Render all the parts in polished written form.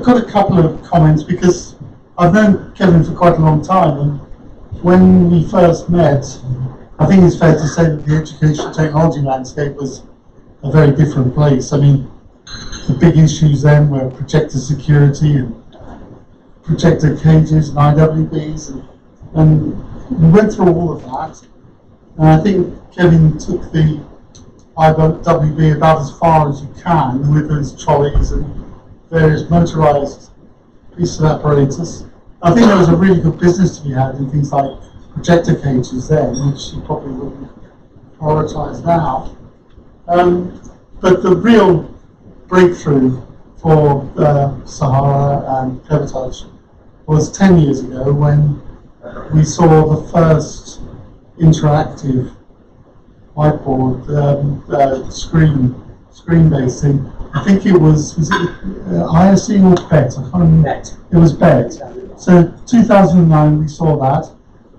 I've got a couple of comments because I've known Kevin for quite a long time, and when we first met, I think it's fair to say that the education technology landscape was a very different place. I mean, the big issues then were projector security and projector cages and IWBs, and we went through all of that. And I think Kevin took the IWB about as far as you can with those trolleys and various motorised pieces of apparatus. I think there was a really good business to be had in things like projector cages then, which you probably wouldn't prioritise now. But the real breakthrough for Sahara and Clevertouch was 10 years ago when we saw the first interactive whiteboard screen-based thing. I think it was it ISE or BET? I can't remember. BET. It was BET. So 2009 we saw that,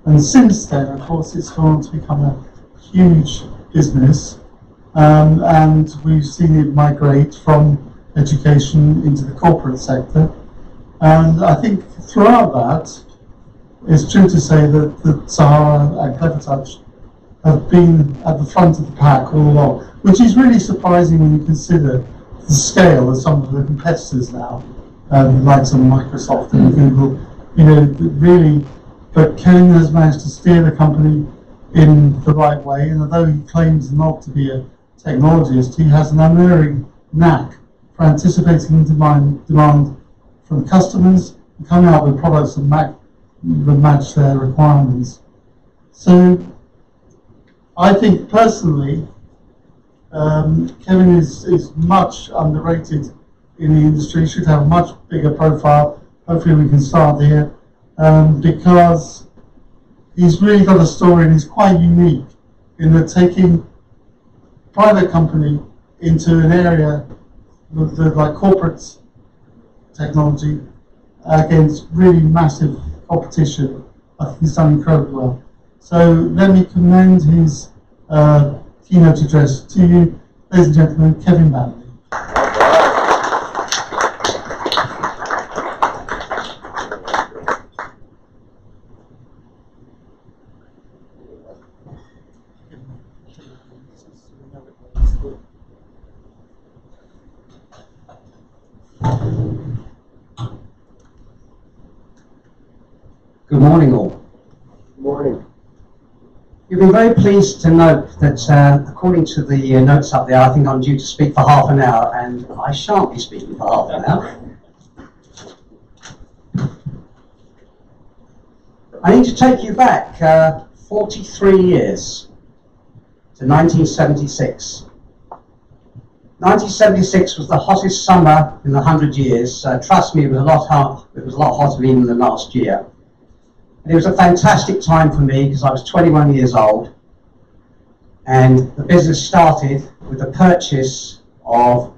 and since then, of course, it's gone on to become a huge business, and we've seen it migrate from education into the corporate sector. And I think throughout that, it's true to say that Sahara and Clevertouch have been at the front of the pack all along, which is really surprising when you consider the scale of some of the competitors now, like some Microsoft and Google. You know, really, but Kevin has managed to steer the company in the right way, and although he claims not to be a technologist, he has an unerring knack for anticipating demand from customers and coming out with products that match their requirements. So I think personally, Kevin is much underrated in the industry, should have a much bigger profile. Hopefully we can start here, because he's really got a story and he's quite unique in that taking private company into an area with like corporate technology against really massive competition. I think he's done incredibly well. So let me commend his keynote address to you, ladies and gentlemen, Kevin Banley. Good morning, all. Good morning. You'll be very pleased to note that according to the notes up there, I think I'm due to speak for half an hour, and I shan't be speaking for half an hour. I need to take you back 43 years to 1976. 1976 was the hottest summer in 100 years. Trust me, it was a lot hotter even than last year. And it was a fantastic time for me because I was 21 years old, and the business started with the purchase of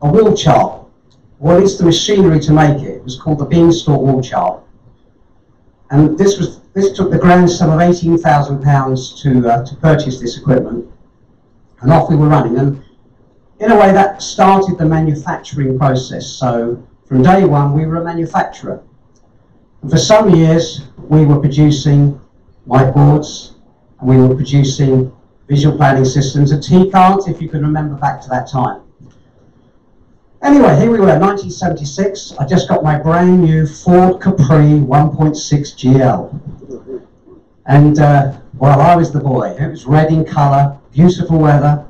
a wall chart. What is the machinery to make it? It was called the Beanstalk wall chart, and this took the grand sum of £18,000 to purchase this equipment, and off we were running. And in a way, that started the manufacturing process. So from day one, we were a manufacturer. And for some years, we were producing whiteboards, and we were producing visual planning systems, a T-cart, if you can remember back to that time. Anyway, here we were, 1976. I just got my brand new Ford Capri 1.6 GL. And, well, I was the boy. It was red in colour, beautiful weather.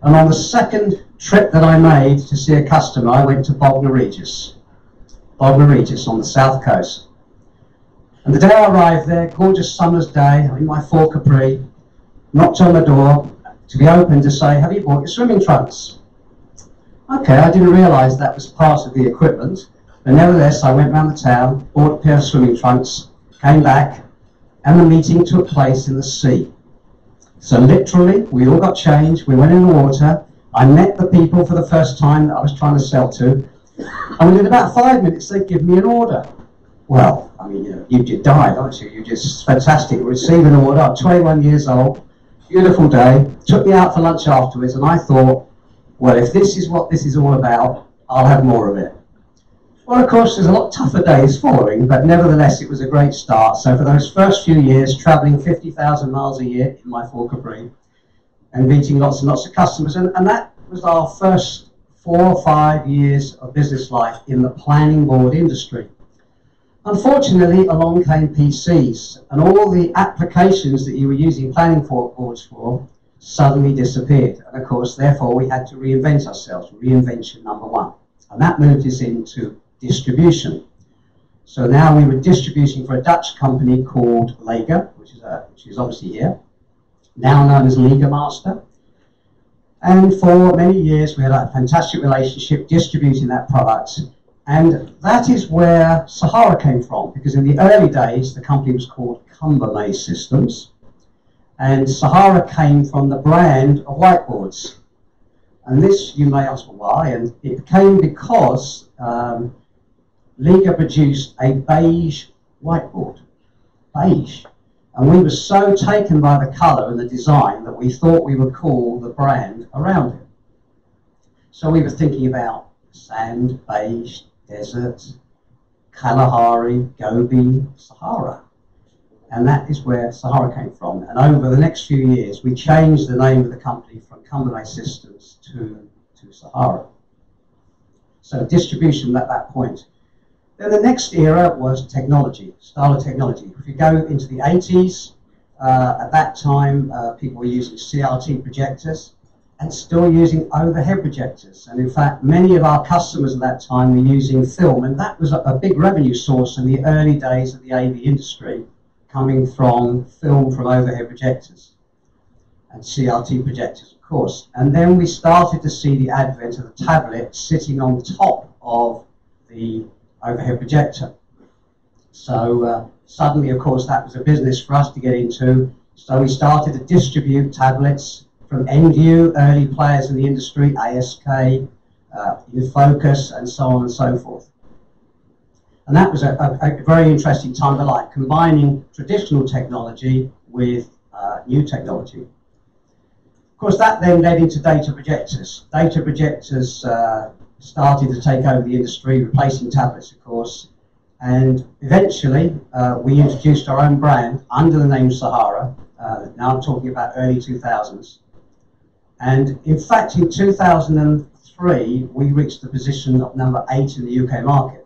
And on the second trip that I made to see a customer, I went to Bognor Regis on the south coast. And the day I arrived there, gorgeous summer's day, I'm in my Ford Capri, knocked on the door to be opened to say, have you bought your swimming trunks? Okay, I didn't realise that was part of the equipment, but nevertheless I went round the town, bought a pair of swimming trunks, came back, and the meeting took place in the sea. So literally, we all got changed, we went in the water, I met the people for the first time that I was trying to sell to, and within about 5 minutes they'd give me an order. Well, I mean, you died, aren't you? You're just fantastic. Receiving an order. I'm 21 years old, beautiful day. Took me out for lunch afterwards, and I thought, well, if this is what this is all about, I'll have more of it. Well, of course, there's a lot tougher days following, but nevertheless, it was a great start. So for those first few years, travelling 50,000 miles a year in my Ford Capri and meeting lots and lots of customers, and that was our first 4 or 5 years of business life in the planning board industry. Unfortunately, along came PCs, and all the applications that you were using planning boards for suddenly disappeared. And of course, therefore, we had to reinvent ourselves, reinvention number one. And that moved us into distribution. So now we were distributing for a Dutch company called Lega, which is obviously here, now known as Liga Master. And for many years, we had a fantastic relationship distributing that product. And that is where Sahara came from, because in the early days, the company was called Cumbermaze Systems. And Sahara came from the brand of whiteboards. And this, you may ask, well, why? And it came because Liga produced a beige whiteboard. Beige. And we were so taken by the colour and the design that we thought we would call the brand around it. So we were thinking about sand, beige, desert, Kalahari, Gobi, Sahara. And that is where Sahara came from. And over the next few years, we changed the name of the company from Cumbermaze Systems to Sahara. So distribution at that point. Then the next era was technology, style of technology. If you go into the 80s, at that time, people were using CRT projectors and still using overhead projectors. And in fact, many of our customers at that time were using film, and that was a big revenue source in the early days of the AV industry, coming from film from overhead projectors and CRT projectors, of course. And then we started to see the advent of the tablet sitting on top of the overhead projector. So suddenly, of course, that was a business for us to get into. So we started to distribute tablets from Enview, early players in the industry, ASK, Infocus, and so on and so forth. And that was a very interesting time of life, combining traditional technology with new technology. Of course, that then led into data projectors. Data projectors started to take over the industry, replacing tablets, of course. And eventually, we introduced our own brand under the name Sahara. Now I'm talking about early 2000s. And in fact, in 2003, we reached the position of number 8 in the UK market.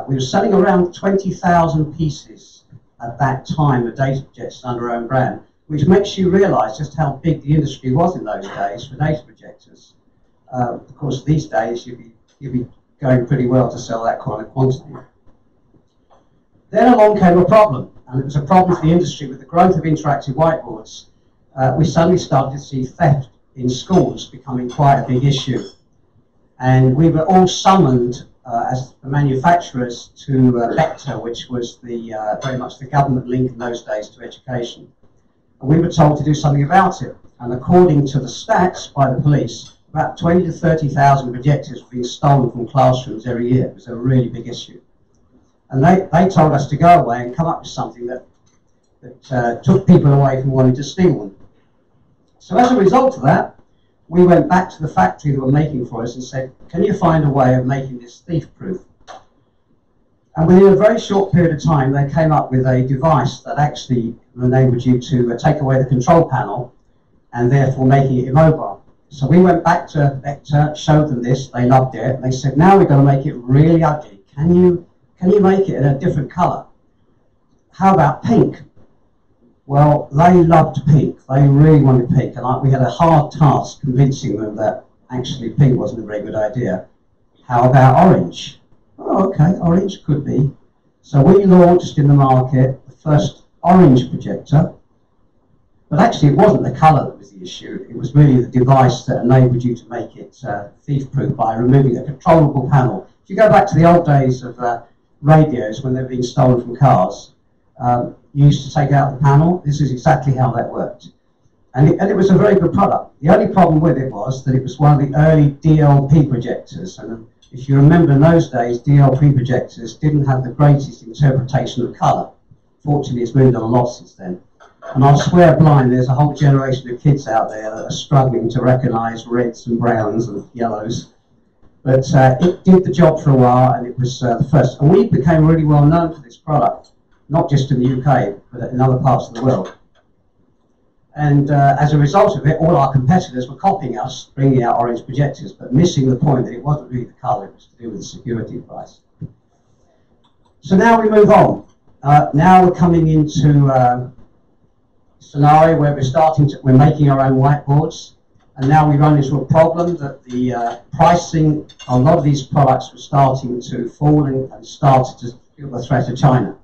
We were selling around 20,000 pieces at that time of data projectors under our own brand, which makes you realise just how big the industry was in those days for data projectors. Of course, these days you'd be going pretty well to sell that kind of quantity. Then along came a problem, and it was a problem for the industry with the growth of interactive whiteboards. We suddenly started to see theft in schools becoming quite a big issue. And we were all summoned as the manufacturers to Lecter, which was very much the government link in those days to education. And we were told to do something about it. And according to the stats by the police, about 20 to 30,000 projectors were being stolen from classrooms every year. It was a really big issue. And they told us to go away and come up with something that took people away from wanting to steal them. So as a result of that, we went back to the factory that were making for us and said, can you find a way of making this thief-proof? And within a very short period of time, they came up with a device that actually enabled you to take away the control panel and therefore making it immobile. So we went back to Lecter, showed them this, they loved it, and they said, now we've got to make it really ugly. Can you make it in a different colour? How about pink? Well, they loved pink. They really wanted pink, and we had a hard task convincing them that actually pink wasn't a very good idea. How about orange? Oh, okay, orange could be. So we launched in the market the first orange projector, but actually it wasn't the colour that was the issue. It was really the device that enabled you to make it thief-proof by removing a controllable panel. If you go back to the old days of radios when they were being stolen from cars, you used to take out the panel. This is exactly how that worked. And it was a very good product. The only problem with it was that it was one of the early DLP projectors. And if you remember in those days, DLP projectors didn't have the greatest interpretation of colour. Fortunately, it's moved on a lot since then. And I'll swear blind, there's a whole generation of kids out there that are struggling to recognise reds and browns and yellows. But it did the job for a while, and it was the first. And we became really well known for this product, not just in the UK, but in other parts of the world. And as a result of it, all our competitors were copying us, bringing out orange projectors, but missing the point that it wasn't really the colour, it was to do with the security device. So now we move on. Now we're coming into a scenario where we're making our own whiteboards, and now we run into a problem that the pricing on a lot of these products was starting to fall and started to feel the threat of China.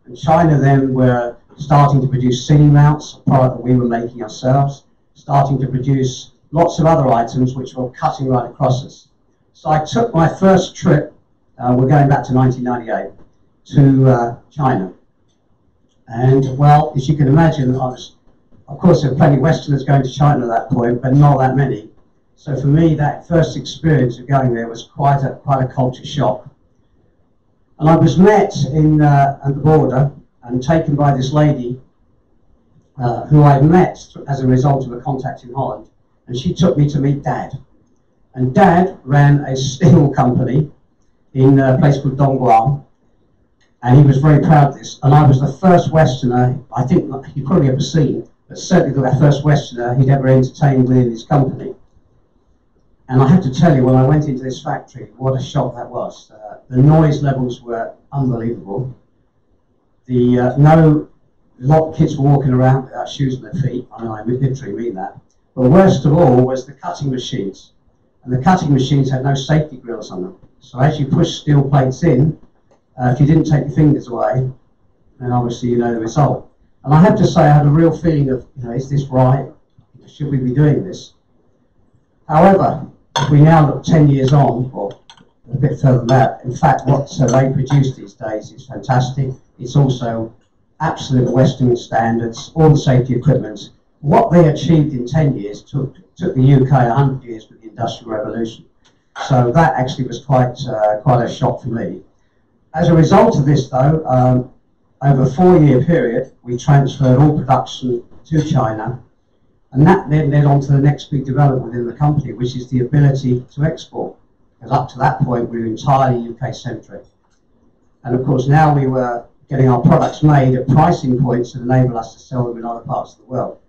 And China then were starting to produce ceiling mounts, a product that we were making ourselves, starting to produce lots of other items which were cutting right across us. So I took my first trip, we're going back to 1998, to China. And well, as you can imagine, of course there were plenty of Westerners going to China at that point, but not that many. So for me, that first experience of going there was quite a culture shock. And I was met at the border and taken by this lady who I met as a result of a contact in Holland, and she took me to meet Dad. And Dad ran a steel company in a place called Dongguan, and he was very proud of this. And I was the first Westerner, I think he'd probably ever seen, but certainly the first Westerner he'd ever entertained within his company. And I have to tell you, when I went into this factory, what a shock that was. The noise levels were unbelievable. A lot of kids were walking around without shoes on their feet. I mean, I literally mean that. But worst of all was the cutting machines. And the cutting machines had no safety grills on them. So as you push steel plates in, if you didn't take your fingers away, then obviously you know the result. And I have to say, I had a real feeling of, is this right? Should we be doing this? However, if we now look 10 years on, or a bit further than that, in fact, what they produce these days is fantastic. It's also absolute Western standards, all the safety equipment. What they achieved in 10 years took the UK 100 years with the Industrial Revolution. So that actually was quite a shock for me. As a result of this, though, over a 4-year period, we transferred all production to China, and that then led on to the next big development within the company, which is the ability to export. Because up to that point, we were entirely UK-centric. And of course, now we were getting our products made at pricing points that enable us to sell them in other parts of the world.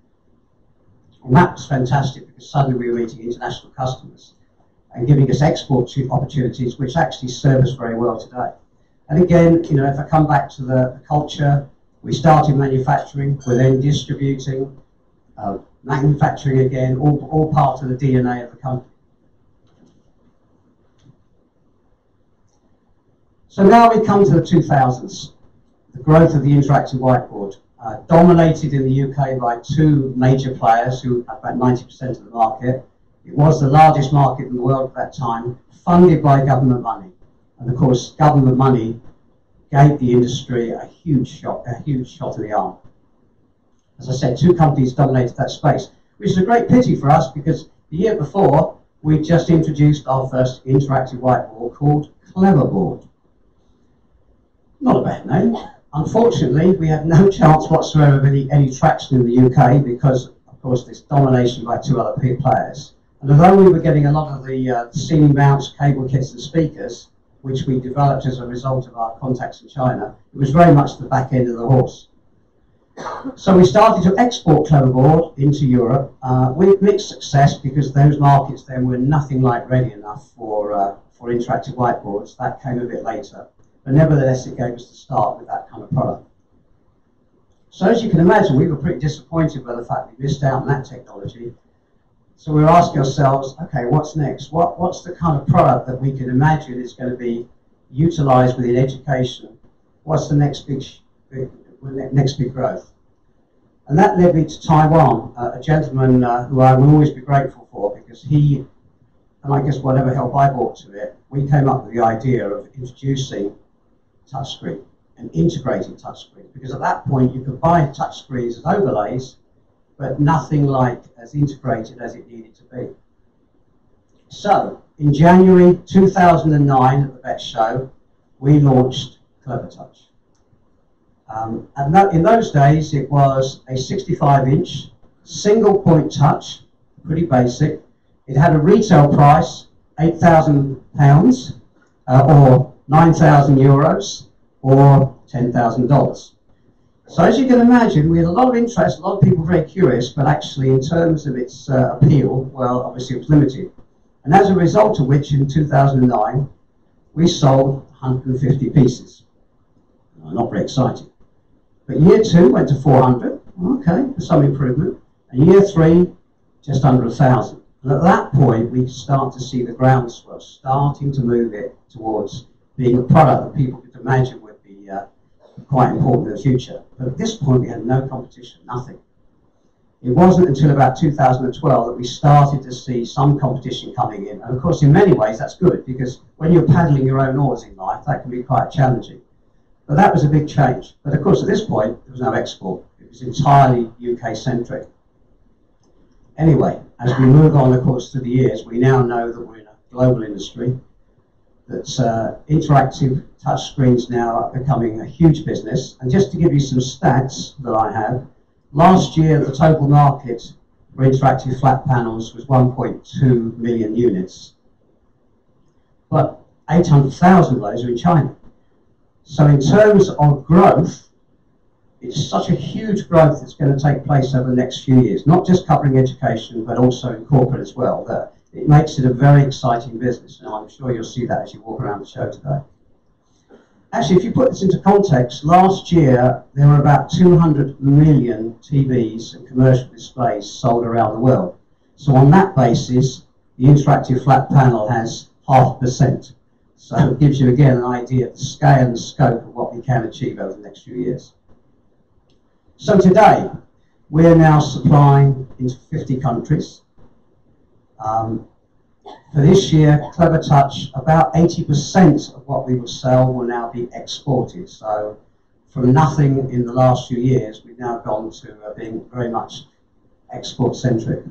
And that was fantastic, because suddenly we were meeting international customers and giving us export opportunities, which actually serve us very well today. And again, if I come back to the culture, we started manufacturing, we're then distributing, manufacturing again, all part of the DNA of the company. So now we come to the 2000s, the growth of the interactive whiteboard, dominated in the UK by 2 major players who had about 90% of the market. It was the largest market in the world at that time, funded by government money. And of course, government money gave the industry a huge shot in the arm. As I said, 2 companies dominated that space, which is a great pity for us, because the year before, we just introduced our first interactive whiteboard called Cleverboard. Not a bad name. Unfortunately, we had no chance whatsoever of any traction in the UK because, of course, this domination by 2 other players. And although we were getting a lot of the ceiling mounts, cable kits and speakers, which we developed as a result of our contacts in China, it was very much the back end of the horse. So we started to export Cleverboard into Europe with mixed success, because those markets then were nothing like ready enough for interactive whiteboards. That came a bit later. But nevertheless, it gave us the start with that kind of product. So as you can imagine, we were pretty disappointed by the fact we missed out on that technology. So we were asking ourselves, okay, what's next? What's the kind of product that we can imagine is going to be utilized within education? What's the next big growth? And that led me to Taiwan, a gentleman who I will always be grateful for, because he, and I guess whatever help I brought to it, we came up with the idea of introducing touchscreen and integrating touchscreen, because at that point you could buy touchscreens as overlays, but nothing like as integrated as it needed to be. So in January 2009 at the VET show, we launched CleverTouch. And in those days it was a 65-inch single point touch, pretty basic. It had a retail price, 8,000 pounds, or 9,000 euros, or $10,000. So as you can imagine, we had a lot of interest, a lot of people very curious, but actually in terms of its appeal, well, obviously it was limited. And as a result of which, in 2009, we sold 150 pieces. Not very exciting. But year 2 went to 400, okay, for some improvement. And year 3, just under 1,000. And at that point, we start to see the groundswell starting to move it towards being a product that people could imagine would be quite important in the future. But at this point, we had no competition, nothing. It wasn't until about 2012 that we started to see some competition coming in. And of course, in many ways, that's good, because when you're paddling your own oars in life, that can be quite challenging. But that was a big change. But of course, at this point, there was no export. It was entirely UK-centric. Anyway, as we move on, of course, through the years, we now know that we're in a global industry, that interactive touchscreens now are becoming a huge business. And just to give you some stats that I have, last year, the total market for interactive flat panels was 1.2 million units. But 800,000 of those are in China. So in terms of growth, it's such a huge growth that's going to take place over the next few years, not just covering education, but also in corporate as well. That it makes it a very exciting business, and I'm sure you'll see that as you walk around the show today. Actually, if you put this into context, last year there were about 200 million TVs and commercial displays sold around the world. So on that basis, the interactive flat panel has 0.5%. So it gives you again an idea of the scale and scope of what we can achieve over the next few years. So today, we're now supplying into 50 countries. For this year, Clever Touch, about 80% of what we will sell will now be exported. So from nothing in the last few years, we've now gone to being very much export-centric.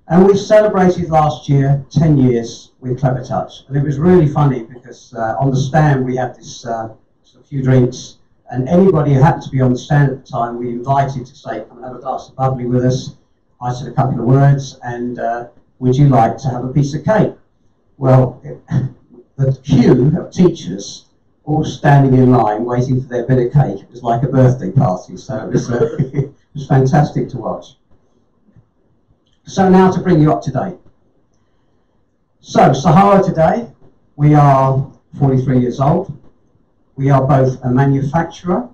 And we celebrated last year 10 years with Clever Touch. And it was really funny because on the stand we had this a few drinks, and anybody who happened to be on the stand at the time, we invited to say, come and have a glass of bubbly with us. I said a couple of words, and would you like to have a piece of cake? Well, the queue of teachers all standing in line waiting for their bit of cake. It was like a birthday party, so it was, it was fantastic to watch. So now to bring you up to date. So Sahara today, we are 43 years old. We are both a manufacturer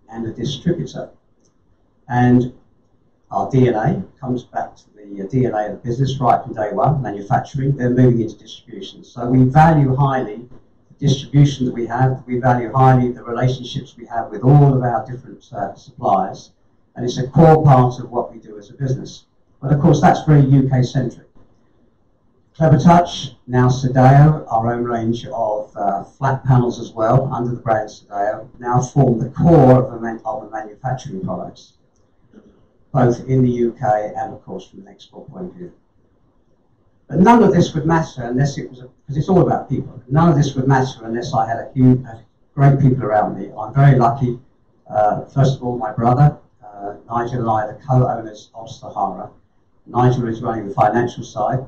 and a distributor. And our DNA comes back to the DNA of the business right from day one, manufacturing, then moving into distribution. So we value highly the distribution that we have. We value highly the relationships we have with all of our different suppliers. And it's a core part of what we do as a business. But of course, that's very UK-centric. Clever Touch, now Sadeo, our own range of flat panels as well, under the brand Sadeo, now form the core of the manufacturing products, both in the UK and, of course, from an export point of view. But none of this would matter unless it was, because it's all about people, none of this would matter unless I had great people around me. I'm very lucky. First of all, my brother, Nigel, and I are the co-owners of Sahara. Nigel is running the financial side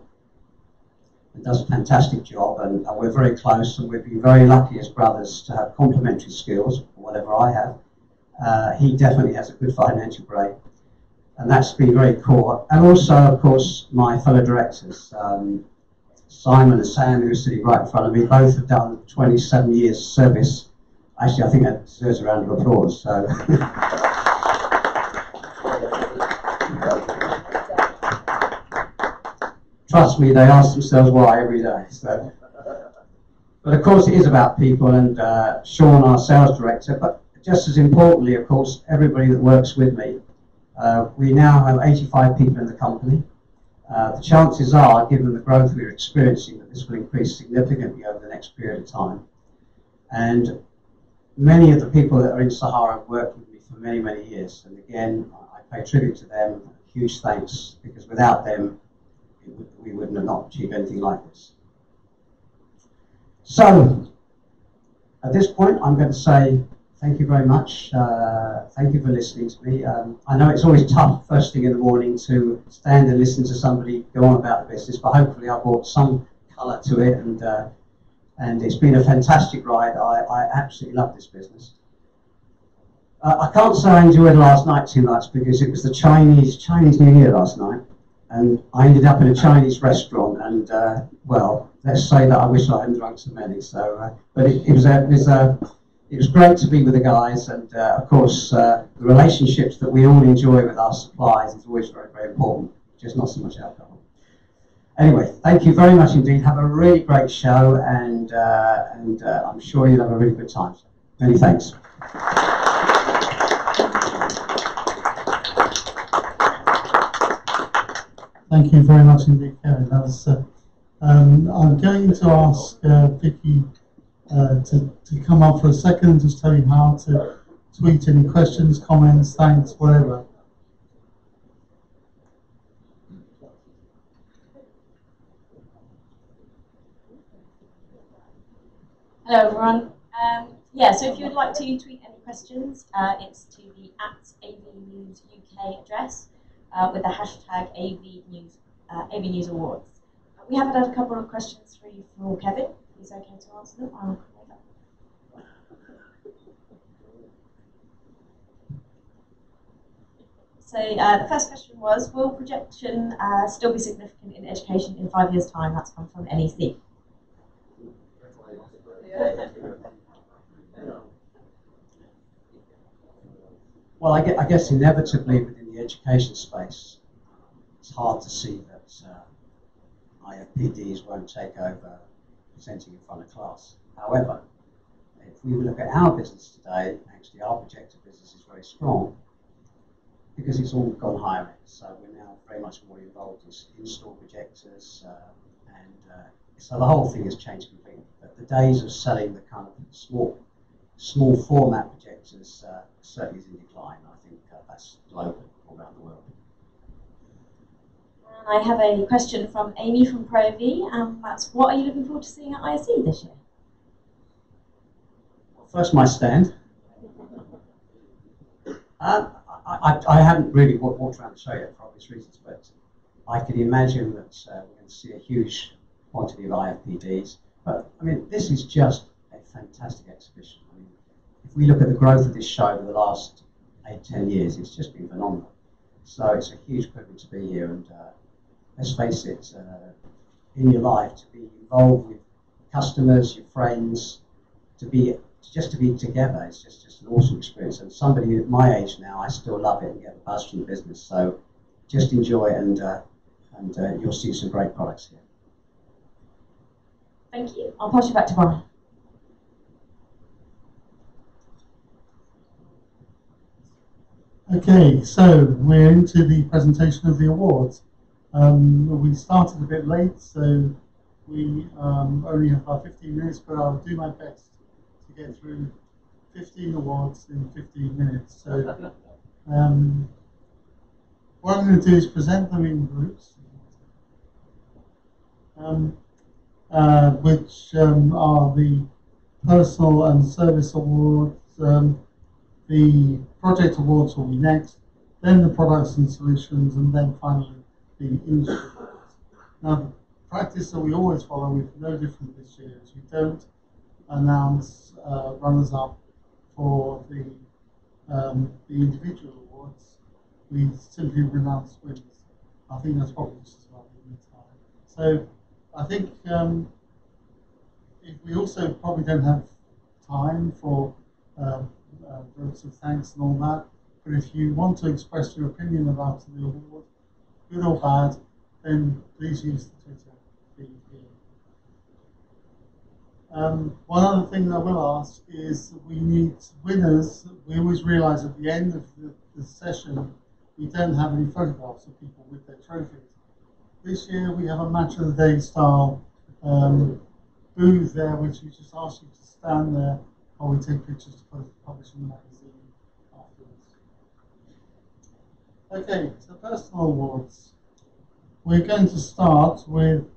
and does a fantastic job, and we're very close, and we've been very lucky as brothers to have complementary skills, whatever I have. He definitely has a good financial brain, and that's been very core. And also, of course, my fellow directors, Simon and Sam, who are sitting right in front of me, both have done 27 years service. Actually, I think that deserves a round of applause. So. Trust me, they ask themselves why every day. So. But of course, it is about people, and Sean, our sales director, but just as importantly, of course, everybody that works with me. We now have 85 people in the company. The chances are, given the growth we're experiencing, that this will increase significantly over the next period of time. And many of the people that are in Sahara have worked with me for many, many years. And again, I pay tribute to them, huge thanks, because without them, we wouldn't have not achieved anything like this. So, at this point, I'm going to say thank you very much. Thank you for listening to me. I know it's always tough first thing in the morning to stand and listen to somebody go on about the business, but hopefully I brought some colour to it, and it's been a fantastic ride. I absolutely love this business. I can't say I enjoyed last night too much because it was the Chinese New Year last night, and I ended up in a Chinese restaurant, and well, let's say that I wish I hadn't drunk so many. So, but it was great to be with the guys, and of course, the relationships that we all enjoy with our suppliers is always very, very important. Just not so much alcohol. Anyway, thank you very much indeed. Have a really great show, and I'm sure you'll have a really good time. So, many thanks. Thank you very much indeed, Kevin. That was, I'm going to ask Vicky to come up for a second and just tell you how to tweet any questions, comments, thanks, whatever. Hello everyone. Yeah, so if you would like to tweet any questions, it's to the @AVNewsUK address with the hashtag AV News Awards. We have had a couple of questions for you for Kevin. Is it okay to answer them? So the first question was, will projection still be significant in education in 5 years' time? That's come from NEC. Well, I guess inevitably within the education space, it's hard to see that IFPDs won't take over presenting in front of class. However, if we look at our business today, actually our projector business is very strong because it's all gone higher end. So we're now very much more involved in in-store projectors, and so the whole thing has changed completely. But the days of selling the kind of small format projectors certainly is in decline. I think that's global all around the world. And I have a question from Amy from ProV, and that's, what are you looking forward to seeing at ISE this year? First, my stand. I haven't really walked around the show yet for obvious reasons, but I can imagine that we're going to see a huge quantity of IFPDs. But I mean, this is just a fantastic exhibition. I mean, if we look at the growth of this show over the last 8-10 years, it's just been phenomenal. So it's a huge privilege to be here, and let's face it, in your life, to be involved with customers, your friends, to be together, it's just an awesome experience. And somebody at my age now, I still love it and get the buzz from the business. So just enjoy it, and you'll see some great products here. Thank you. I'll pass you back to Brian. Okay, so we're into the presentation of the awards. We started a bit late, so we only have about 15 minutes, but I'll do my best to get through 15 awards in 15 minutes. So what I'm going to do is present them in groups, which are the personal and service awards. The project awards will be next, then the products and solutions, and then finally the industry awards. Now, the practice that we always follow, is no different this year, is we don't announce runners-up for the individual awards. We simply announce winners. I think that's probably just about the time. So I think if we also probably don't have time for votes of thanks and all that, but if you want to express your opinion about the award, good or bad, then please use the Twitter feed here. One other thing I will ask is that we need winners. We always realise at the end of the session we don't have any photographs of people with their trophies. This year we have a match of the day style booth there, which we just ask you to stand there while we take pictures to publish in the magazine afterwards. Okay, so personal awards. We're going to start with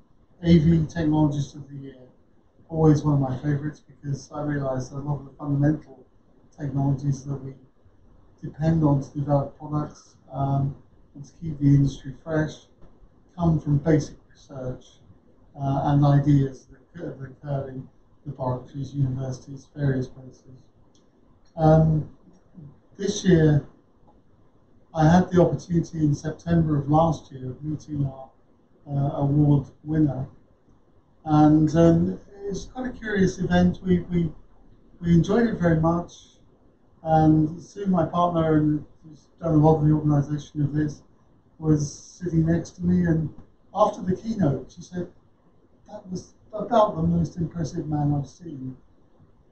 AV Technologist of the Year. Always one of my favourites because I realise that a lot of the fundamental technologies that we depend on to develop products and to keep the industry fresh come from basic research and ideas that occur in laboratories, universities, various places. This year, I had the opportunity in September of last year of meeting our award winner, and it's quite a curious event. We enjoyed it very much, and Sue, my partner, and who's done a lot of the organisation of this, was sitting next to me, and after the keynote, she said, "That was about the most impressive man I've seen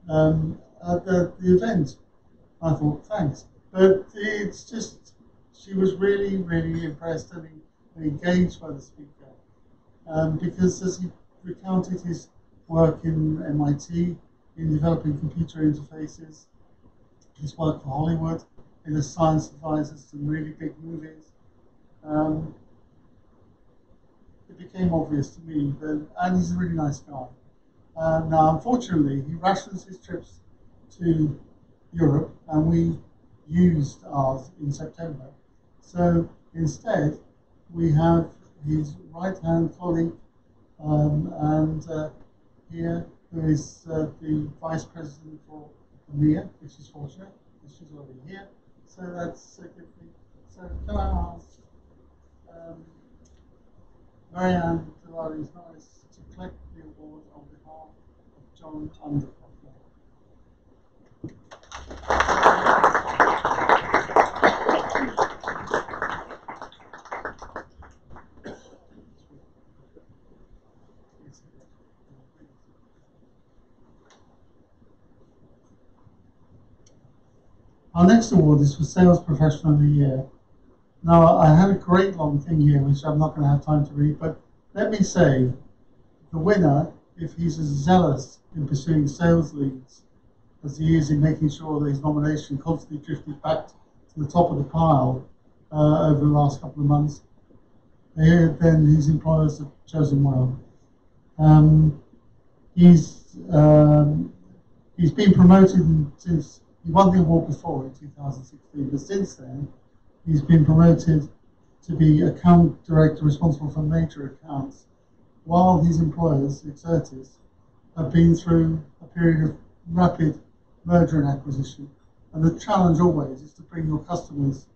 at the event." I thought, thanks. But it's just, she was really, really impressed and engaged by the speaker. Because as he recounted his work in MIT, in developing computer interfaces, his work for Hollywood, in as science advisor to some really big movies, it became obvious to me that, and he's a really nice guy. Now, unfortunately, he rations his trips to Europe, and we used ours in September. So instead, we have his right-hand colleague, and here, who is the Vice President for EMEA, which is fortunate, she's already here. So that's a good thing. So can I ask Marianne Delari's nice to collect the award on behalf of John Undercoff. Our next award is for Sales Professional of the Year. Now, I had a great long thing here, which I'm not going to have time to read, but let me say, the winner, if he's as zealous in pursuing sales leads as he is in making sure that his nomination constantly drifted back to the top of the pile over the last couple of months, then his employers have chosen well. He's been promoted since he won the award before in 2016, but since then he's been promoted to be account director responsible for major accounts, while his employers, Exertis, have been through a period of rapid merger and acquisition. And the challenge always is to bring your customers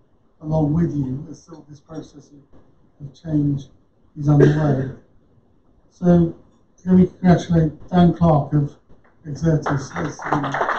along with you as all this process of change is underway. So let me congratulate Dan Clark of Exertis as the winner.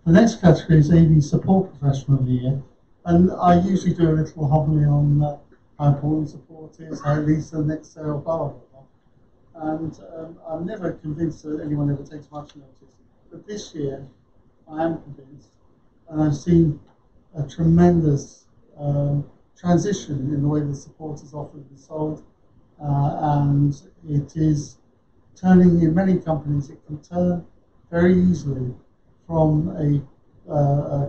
The next category is AV Support Professional of the Year, and I usually do a little hobbling on how important support is, how it leads to the next sale, blah, blah, blah. And I'm never convinced that anyone ever takes much notice. But this year, I am convinced, and I've seen a tremendous transition in the way the support is offered and sold, and it is turning, in many companies, it can turn very easily from a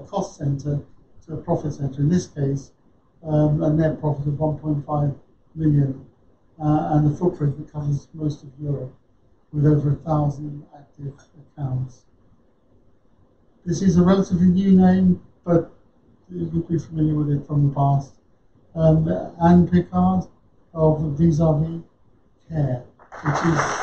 cost center to a profit center. In this case, a net profit of 1.5 million and a footprint that covers most of Europe with over 1,000 active accounts. This is a relatively new name, but you'll be familiar with it from the past. Anne Picard of Vis-a-Vis Care, which is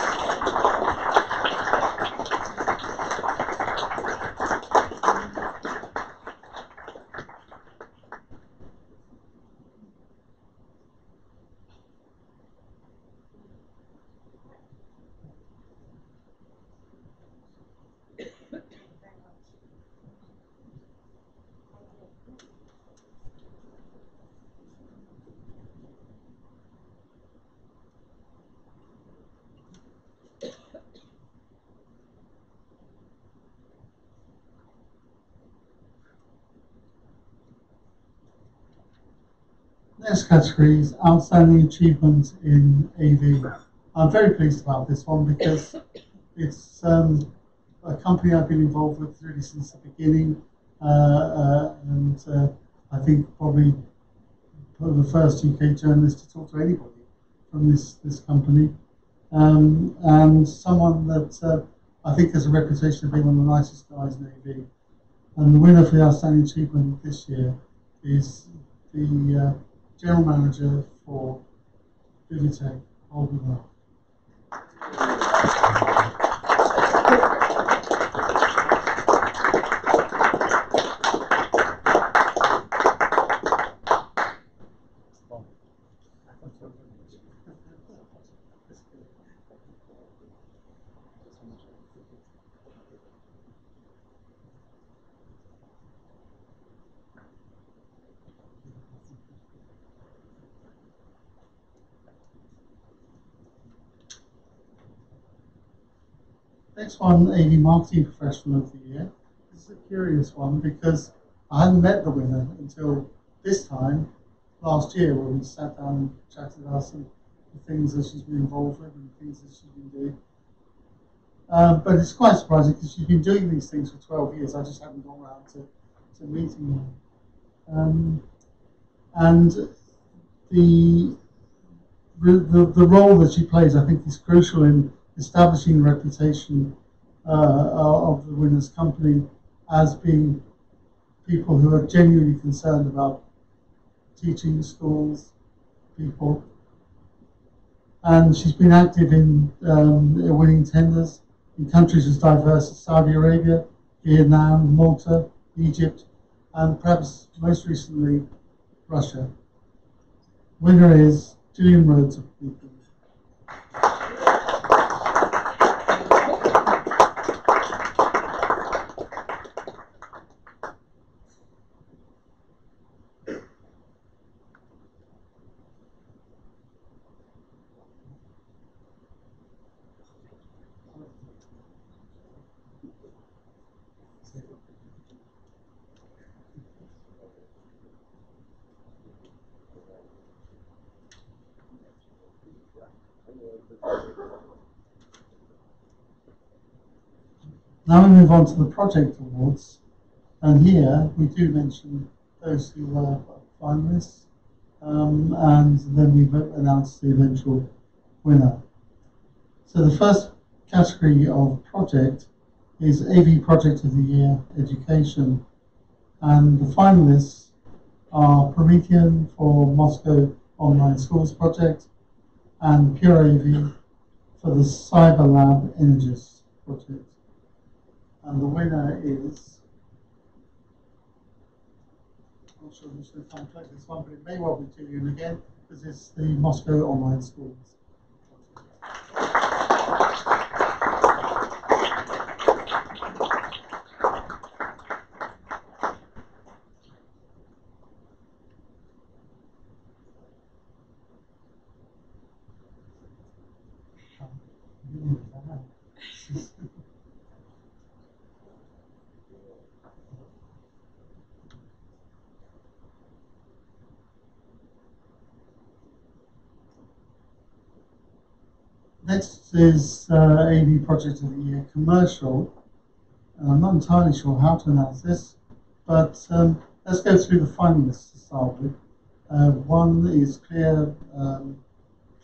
next category is Outstanding Achievement in AV. I'm very pleased about this one because It's a company I've been involved with really since the beginning, and I think probably the first UK journalist to talk to anybody from this company, and someone that I think has a reputation of being one of the nicest guys in AV. And the winner for the Outstanding Achievement this year is the General Manager for Vivitech, Holden. Next one, AV Marketing Professional of the Year. This is a curious one because I hadn't met the winner until this time last year, where we sat down and chatted about some the things that she's been involved with and the things that she's been doing. But it's quite surprising because she's been doing these things for 12 years. I just haven't gone around to meeting her. And the role that she plays, I think, is crucial in establishing the reputation of the winner's company as being people who are genuinely concerned about teaching schools, people. And she's been active in winning tenders in countries as diverse as Saudi Arabia, Vietnam, Malta, Egypt, and perhaps most recently, Russia. Winner is Gillian Rhodes of People. Now we move on to the project awards, and here we do mention those who are finalists, and then we announce the eventual winner. So the first category of project is AV Project of the Year Education, and the finalists are Promethean for Moscow Online Schools Project and Pure AV for the Cyber Lab Energies project. And the winner is, I'm not sure who's going to try and collect this one, but it may well be Gillian again, because it's the Moscow Online Schools. Next is AV Project of the Year Commercial. I'm not entirely sure how to announce this, but let's go through the finalists to start with. One is Clear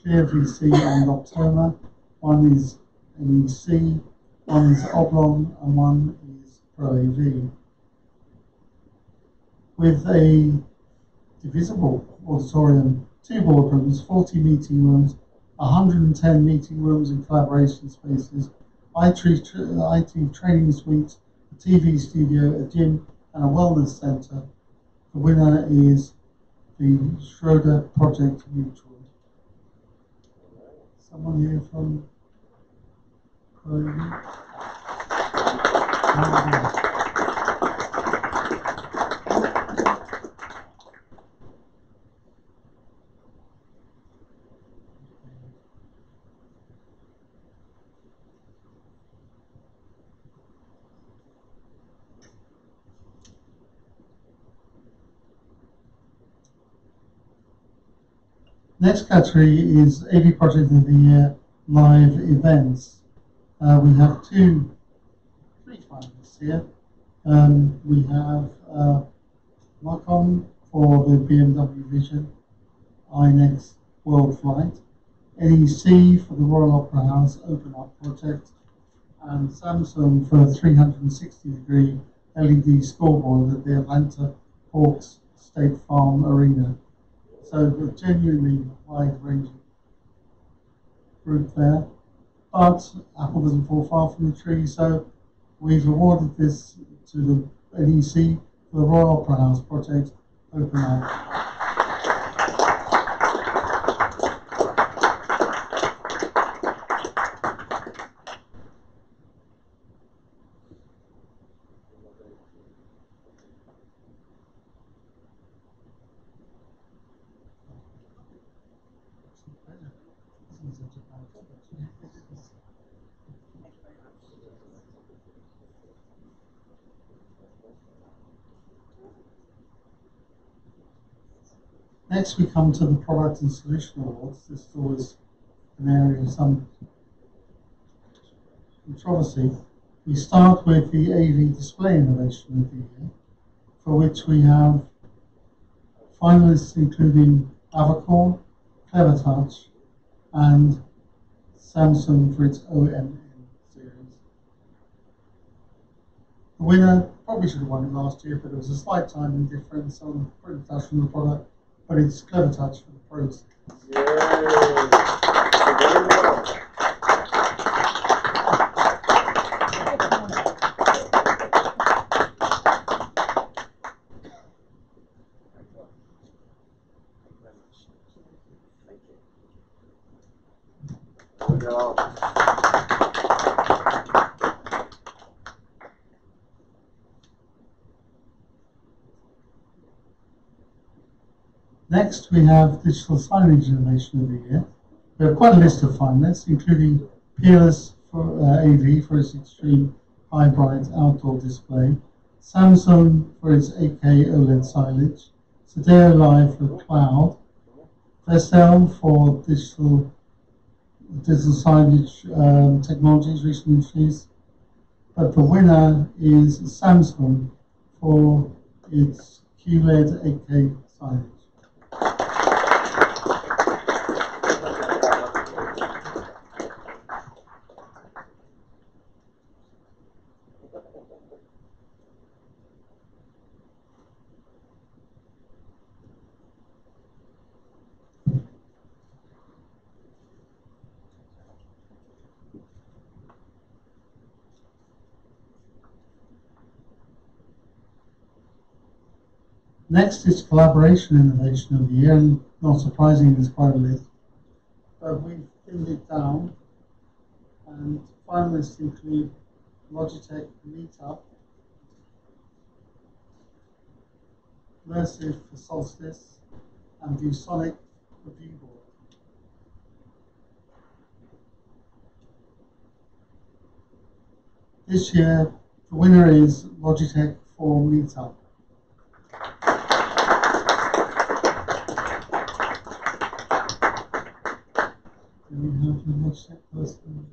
VC and Optoma, one is MEC, one is Oblong, and one is Pro AV. With a divisible auditorium, 2 boardrooms, 40 meeting rooms, 110 meeting rooms and collaboration spaces, IT training suites, a TV studio, a gym, and a wellness centre. The winner is the Schroeder Project Mutual. Someone here from Croydon? Next category is AV Project of the Year Live Events. We have three finalists here. We have Macon for the BMW Vision iNext World Flight, NEC for the Royal Opera House Open Up project, and Samsung for a 360-degree LED scoreboard at the Atlanta Hawks State Farm Arena. So a genuinely wide-ranging group there. But Apple doesn't fall far from the tree, so we've awarded this to the NEC for the Royal Opera House project Open Up. Next, we come to the Product and Solution Awards. This is always an area of some controversy. We start with the AV Display Innovation of the Year, for which we have finalists including Avacor, CleverTouch, and Samsung for its OMN series. The winner probably should have won it last year, but there was a slight timing difference on production of the product, but it's CleverTouch for the pros. Next, we have Digital Signage Innovation of the Year. We have quite a list of finalists, including Peerless for AV for its extreme high bright outdoor display, Samsung for its 8K OLED signage, Sadeo Live for cloud, Vestel for digital signage technologies recently introduced, but the winner is Samsung for its QLED 8K signage. Next is Collaboration Innovation of the Year, and not surprisingly, there's quite a list. But we've thinned it down, and finalists include Logitech Meetup, Mersive for Solstice, and ViewSonic for Viewboard. This year, the winner is Logitech for Meetup. Do we have the Logitech person?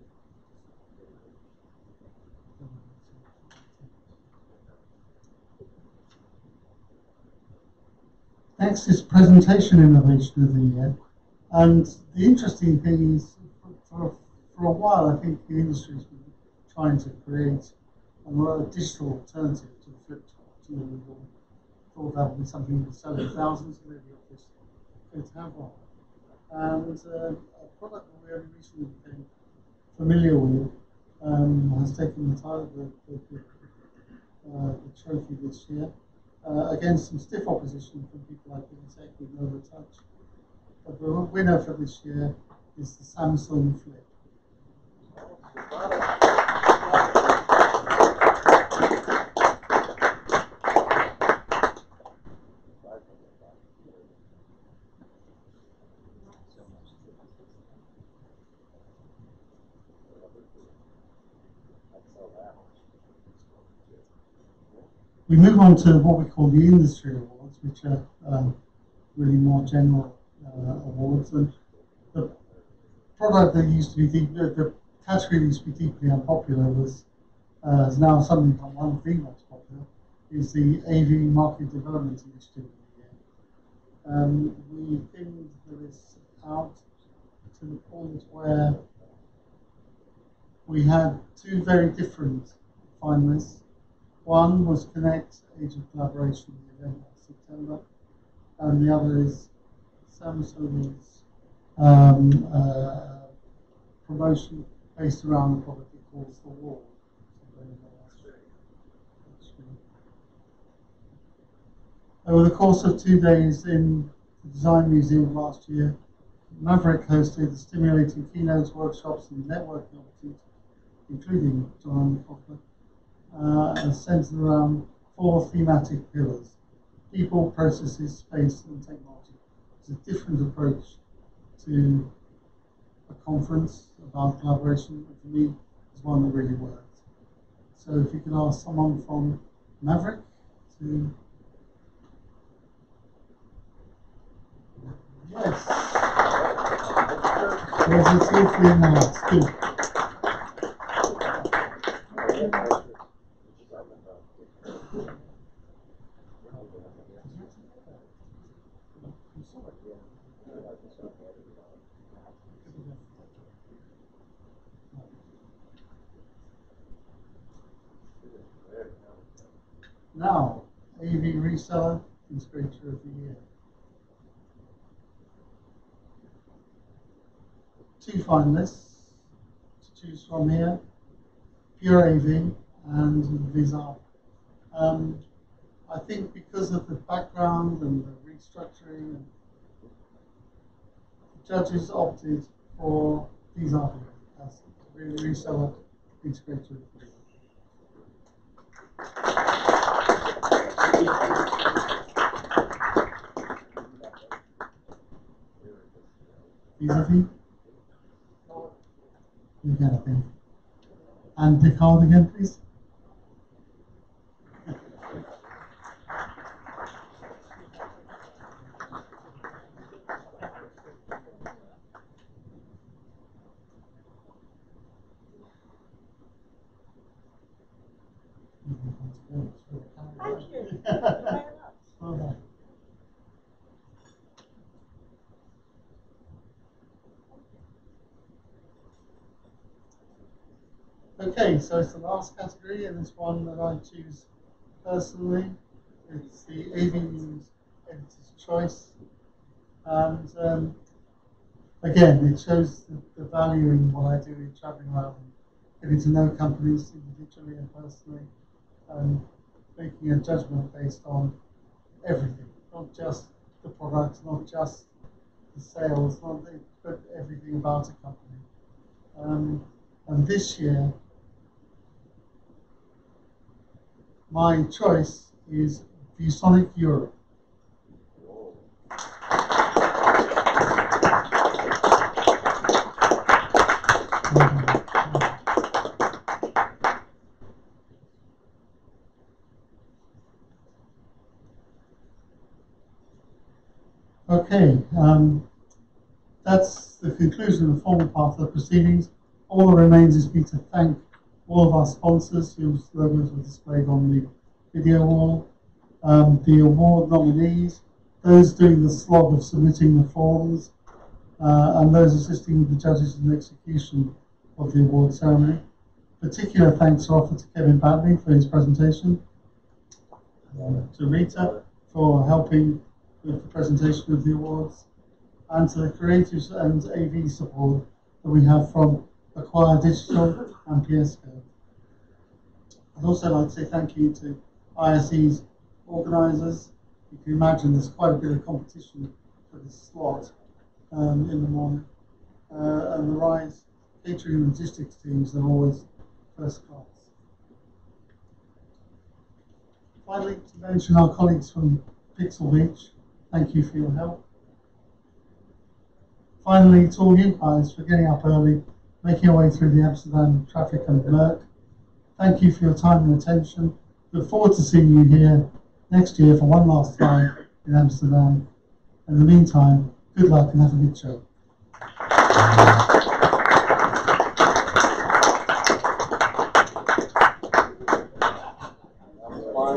Next is Presentation Innovation of the Year. And the interesting thing is, for a while, I think the industry has been trying to create a digital alternative to the flip top. You know, we all thought that would be something that would sell in thousands, and maybe obviously going to have one. And a product that we only recently became familiar with has taken the title, the trophy this year, against some stiff opposition from people like Intech with Nova Touch. But the winner for this year is the Samsung Flip. We move on to what we call the industry awards, which are really more general awards. And the product that used to be the category that used to be deeply unpopular was has now suddenly become one of the most popular, is the AV Market Development Initiative of the year. We thinned the list out to the point where we had two very different finalists. One was Connect, Age of Collaboration, the event in September, and the other is Samsung's promotion based around the product it calls The Wall. Over the course of 2 days in the Design Museum last year, Maverick hosted the stimulating keynotes, workshops, and networking opportunities, including John Cochran, centered around 4 thematic pillars: people, processes, space, and technology. It's a different approach to a conference about collaboration, and for me, it's one that really worked. So if you can ask someone from Maverick to... Yes. There's a 2 3 minutes. Good. Now, AV Reseller Integrator of the Year. 2 finalists to choose from here: Pure AV and Visa. I think because of the background and the restructuring, the judges opted for Visa as the Reseller Integrator of the Year. Vis-a-vis? You get it, then. And pick hard again, please. Thank you. Thank you very much. Well done. Okay, so it's the last category, and it's one that I choose personally. It's the AV News Editor's Choice. And again, it shows the value in what I do in traveling around and getting to know companies individually and personally, and making a judgment based on everything, not just the product, not just the sales, but everything about a company. And this year, my choice is ViewSonic Europe. Okay, that's the conclusion of the formal part of the proceedings. All that remains is me to thank all of our sponsors whose logos were displayed on the video wall, the award nominees, those doing the slog of submitting the forms, and those assisting with the judges in the execution of the award ceremony. Particular thanks are offered to Kevin Batley for his presentation, to Rita for helping with the presentation of the awards, and to the creatives and AV support that we have from Acquire Digital and Piesco. I'd also like to say thank you to ISE's organisers. You can imagine there's quite a bit of competition for this slot in the morning. And the RISE catering and logistics teams are always first class. Finally, to mention our colleagues from Pixel Beach, thank you for your help. Finally, to all you guys for getting up early, making your way through the Amsterdam traffic and murk. Thank you for your time and attention. Look forward to seeing you here next year for one last time in Amsterdam. In the meantime, good luck and have a good show.